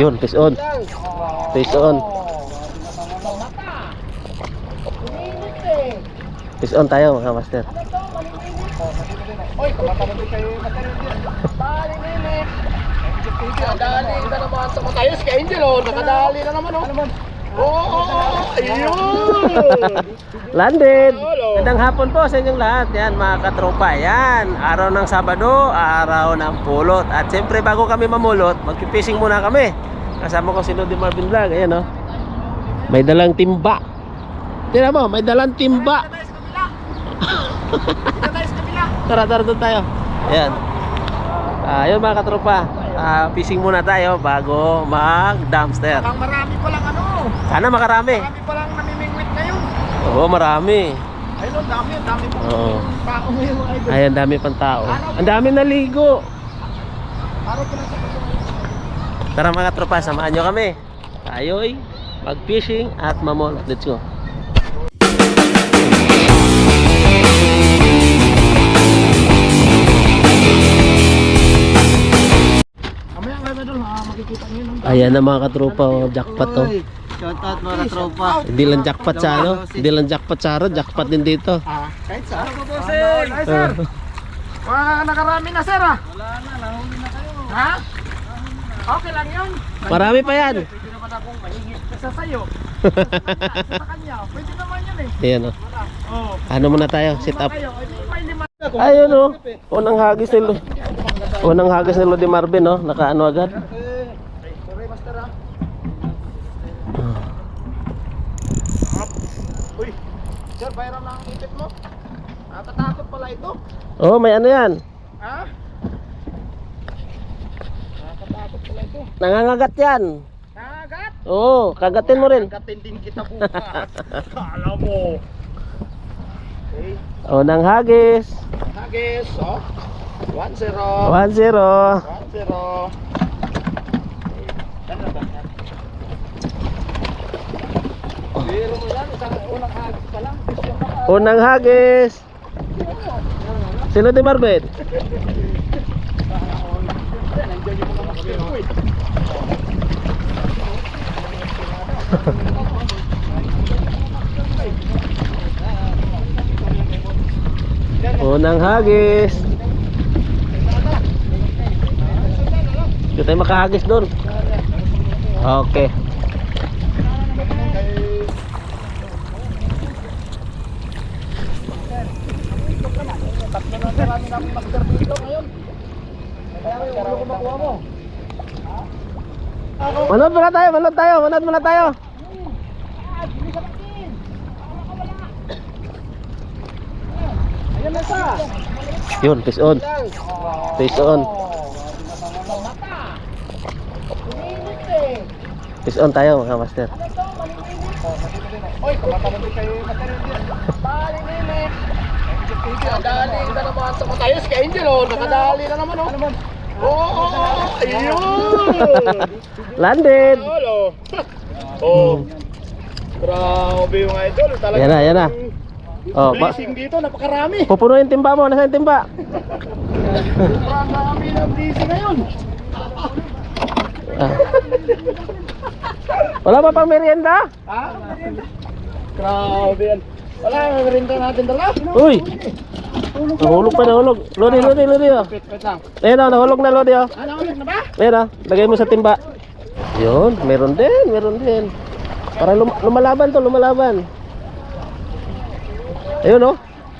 Yun, fish on. Fish on. Fish on tayo mga master. Oy, kumakaroon din kayo matarin din. Palinilip. Nakadali na naman sa matayos kay Angel, oh. Nakadali na naman, oh. Ayun! Landed! Magandang hapon po sa inyong lahat. Yan mga katropa. Yan, araw ng Sabado, araw ng pulot. At siyempre bago kami mamulot, magpipishing muna kami. Kasama ko si Lodi Marvin Vlog. Ayan, oh. May dalang timba. Tingnan mo, may dalang timba. Tara doon tayo. Ayan. Ayun mga katropa, fishing muna tayo bago mag-dumpster. Ang marami pa lang ano. Sana makarami. Marami pa lang namimingwit ngayon. Oo, marami. Ayun, ang dami pa. Oo. Tao ngayon mga idol. Ay, ang dami pang tao. Ang dami naligo. Araw pa lang sa pagkakas. Tara mga katropa, samahan nyo kami. Tayo'y mag-fishing at mamol. Let's go. Makikita nyo nung Ayan na mga katropa, oh, jackpot to. shout out mga tropa. Hindi lang jackpot sa ano, hindi lang jackpot sa araw, jackpot din dito. Kahit sa ano po sir? Ay sir. Nakarami na sir ah. Wala na, nahuli na kayo. Ha? Okay lang yun. Marami pa yan. Pwede naman akong mahigit sa sayo. Sa kanya. Pwede naman yun eh. Ayan oh. Oo. Ano muna tayo, sit up. Ayun. Ayun oh, unang hagis nilo. Unang hagis nilo di Marvin oh, nakaano agad. Sorry master ah. Uy. Sir, bayram lang ang ipit mo. Natatakot pala ito. Oh, may ano yan. Ha? Natatakot pala ito. Nangangagat yan. Kagat. Oo, kagatin mo rin. Kagatin din kita bukas. Kala mo. Okay. Unang hagis. Hagis, oh. 1-0. 1-0. 1-0. Biro mo yan, isang unang hagis pa lang. Unang hagis. Sino di Marvin? Nandiyan yung mga master. Unang hagis. Hindi tayo makahagis doon. Okay. Tatlo na marami namin master dito ngayon. Kaya may ulo ko makuha mo. Manood muna tayo, manood tayo, manood muna tayo. Ayan na sa. Yun, fish on. Fish on. Fish on tayo mga master. Oy, kumakaroon din kayo matarin din. Palinilip. Nakadali na naman sa matayos kay Angel, oh. Nakadali na naman, oh. Ayun! Landed. Oh. Grabe yung idol. Talaga. Yan na, yan na. Oh, Blessing dito, napakarami. pupuno yung timba mo. Nasaan yung timba? Marami ng blessing ngayon. Ah. Wala pa pang merienda? Ha? Grabe yan. Wala, merinda natin dala. Uy! Nahulog pa, nahulog. Lodi, Lodi, Lodi oh. Wait lang. Ayan oh, nahulog na Lodi oh. Ano, ulit na ba? Ayan oh, lagay mo sa timba. Yun, meron din, meron din. Para lumalaban to, lumalaban. Ayun oh.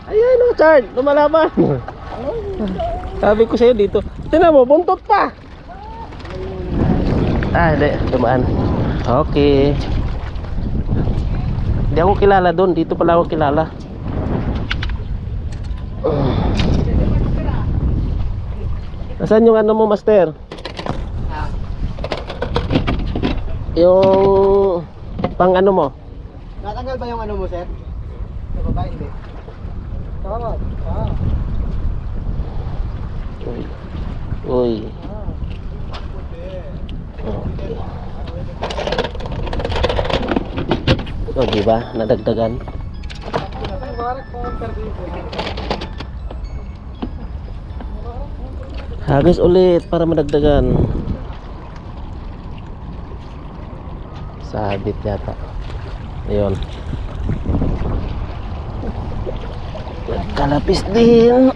Ayan oh, Chard, lumalaban. Sabi ko sa'yo dito. Tingnan mo, buntot pa. Ah, hindi, dumaan. Okay. Hindi ako kilala doon, dito pala ako kilala. Nasaan yung ano mo, master? Yung pang ano mo? Natanggal ba yung ano mo, sir? Sa baba, hindi. Tama. Uy. Uy. Okay. Oh, di ba? Nadagdagan. Hagis ulit para madagdagan. Sabit yata. Ayun. Kalapis din.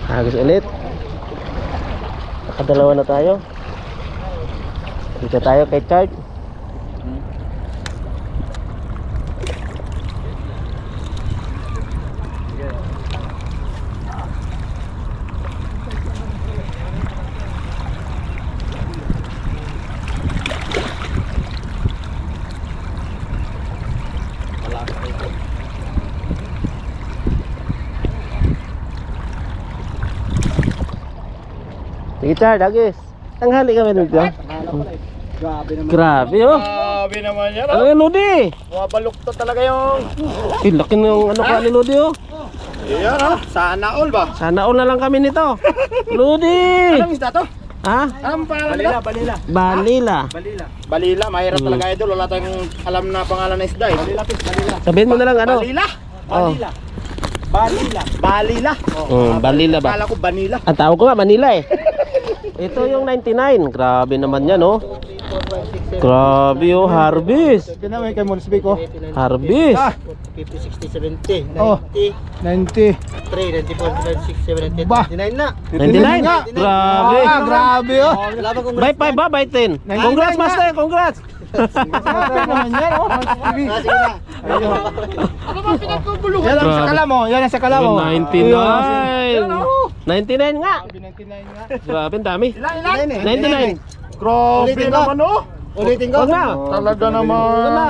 Agos ulit. Nakadalawa na tayo. Dito tayo kay Chart. Sige Chard, agis. Tanghali kami dito. Grabe naman. Grabe oh. Grabe naman yan. Ano yung Lodi? Mabaluktot talaga yung... Laki ng ano ka ni Lodi oh. Yan oh. Sana all ba? Sana all na lang kami nito. Lodi! Anong isda to? Ha? Anong pangalan nila? Balila. Balila. Mahirap talaga idol. Wala tayong alam na pangalan ng isda eh. Balila. Sabihin mo na lang ano. Balila? Oh. Balila. Balila ba? Akala ko Banila. Ang tawag ko nga Manila eh. Ito yung 99. Grabe naman yan oh. Grabe oh, harvest. Pinamay kay Monsby ko. Harvest. 50, 60, 70, 90, Oh. 90. 3, 94, 96, 70, Ba? 99 na. 99. Grabe. Grabe oh. Laban kong By 5 ba? By 10? Congrats master, congrats. Grabe naman yan oh. sige na. Ano ba pinagkubuluhan? Yan ang sakala mo. Yan ang sakala mo. 99. 99 nga. 99 nga. Grabe, ang dami. Ilan? 99. Grabe Ulitin ko. naman oh. Ulitin ko. Wag na. Talaga Wag naman. na.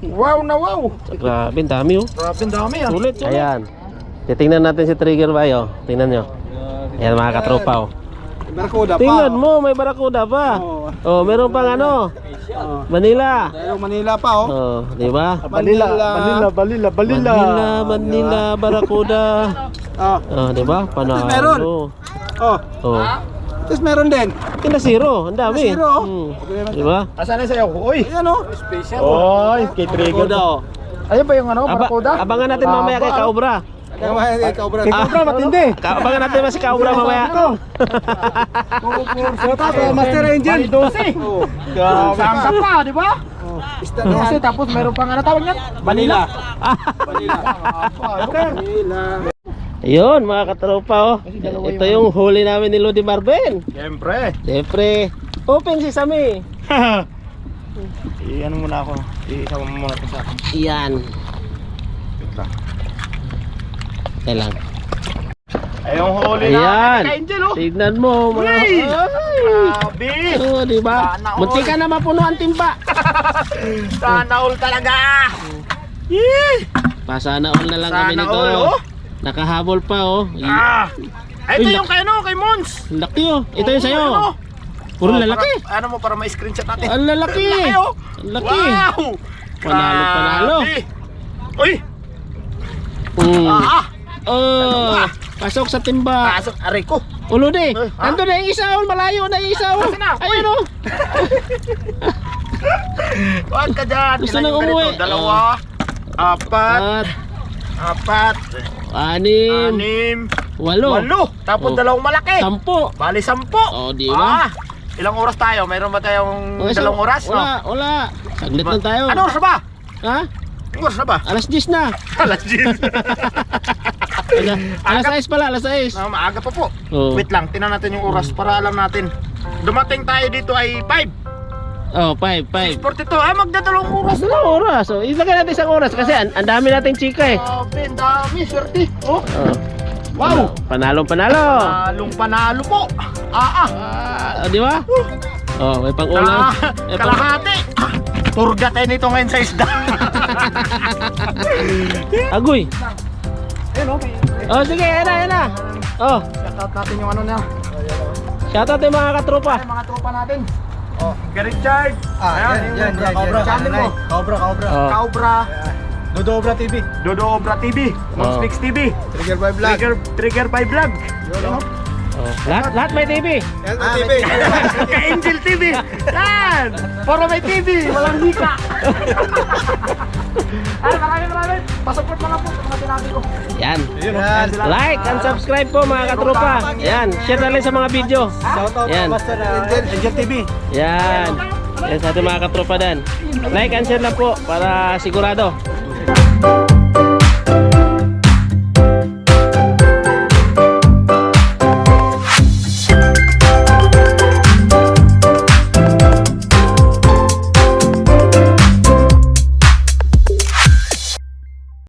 Wow na wow. Grabe, ang dami oh. Grabe ang dami ah. Sulit. Ayan. Titingnan natin si Trigger ba oh. Tingnan nyo. Ayan mga katropa oh. Barkuda Tingnan mo, may barakuda pa. Oh, meron pang ano. Manila. Yung Manila pa oh. Oh, di ba? Balila. Manila, barakuda. Ah. Oh, di ba? Panalo. Meron. Oh. Oh. Tapos meron din. Kina zero, ang dami. Zero, oh. Di ba? Asan na sa'yo? Uy. Ayan oh. Special. Oy, kay Trigger. Ayun ba yung ano? Barkuda? Abangan natin mamaya kay Kaobra. Kay Cobra matindi. Abangan natin mas si Kaobra mamaya. Master Engine. 12. Sangka pa, di ba? 12 tapos meron pang ano tawag niyan? Vanilla. Ayun, mga katropa oh. Ito yung huli namin ni Lodi Marben. Siyempre. Siyempre, open si Sami. Ano muna ako. Isama mo muna ito sa akin. Iyan. Kailang. Ay, yung huli Ayan. na kay Angel oh. Tignan mo mga. Uy! Ay. Grabe. Oh, di ba? Sana all. Munti ka na mapuno ang timba. Sana all talaga. Yee! Pasana all na lang kami Sana nito. all oh. Nakahabol pa oh. Ah. Ay, ito Uy, yung kay ano, kay Mons. Laki oh. Ito yung sa'yo. Ano? Puro lalaki. Ano mo para ma-screenshot natin? Ang lalaki. Laki oh. Ang laki. Wow. Panalo. Grabe. Uy. Mm. Ah. Oh, pasok sa timba. Pasok, aray ko. Ulo di. Ay, ha? Nandun na yung isa oh. Malayo na yung isa oh. Asan na? Ayun oh. Huwag ka dyan. Gusto Ilan nang yung umuwi. ganito? Dalawa. Apat. At 4. anim. 6. Walo. 8. Tapos Oh. dalawang malaki. 10. Bali 10. Oh, di ba? Ilang oras tayo? Mayroon ba tayong Okay, so, dalawang oras? Wala. Saglit lang tayo. Ano oras na ba? Ha? Anong oras na ba? Alas 10 na. Alas 10. Alas 6 pala, alas 6. Maaga pa po. Oh. Wait lang, tingnan natin yung oras para alam natin. Dumating tayo dito ay 5. Oh, 5. 42. Ay, magdadalawang oras na. Dalawang oras. Oh, ilagay natin isang oras kasi ang dami nating chika eh. Grabe, ang dami. Swerte. Oh, Oh. wow. Panalo. Palong panalo po. Di ba? Oh, may pang-ulam. May pang- Kalahati. Turga tayo nito ngayon sa isda. Agoy. Ayun, Oh, sige, yan na. Oh, shoutout natin yung ano na. shoutout yung mga katropa. Ay, mga tropa natin. Oh, Richard. Yan. Channel mo. Cobra. Oh. Kaobra. Dodobra TV. Dodo Obra TV. Monspix TV. Trigger by Vlog. Trigger by Vlog. Oh. Lahat may TV. Elmo TV. Ka-Angel TV. Yan. Puro may TV. Walang hika. Ay, maraming. Pasupport mo lang po sa mga sinabi ko. Yan. Yan. Like and subscribe po mga katropa. Yan, share na lang sa mga video. Shoutout Yan. Master Angel TV. Yan. Yan sa ating mga katropa dan. Like and share na po para sigurado.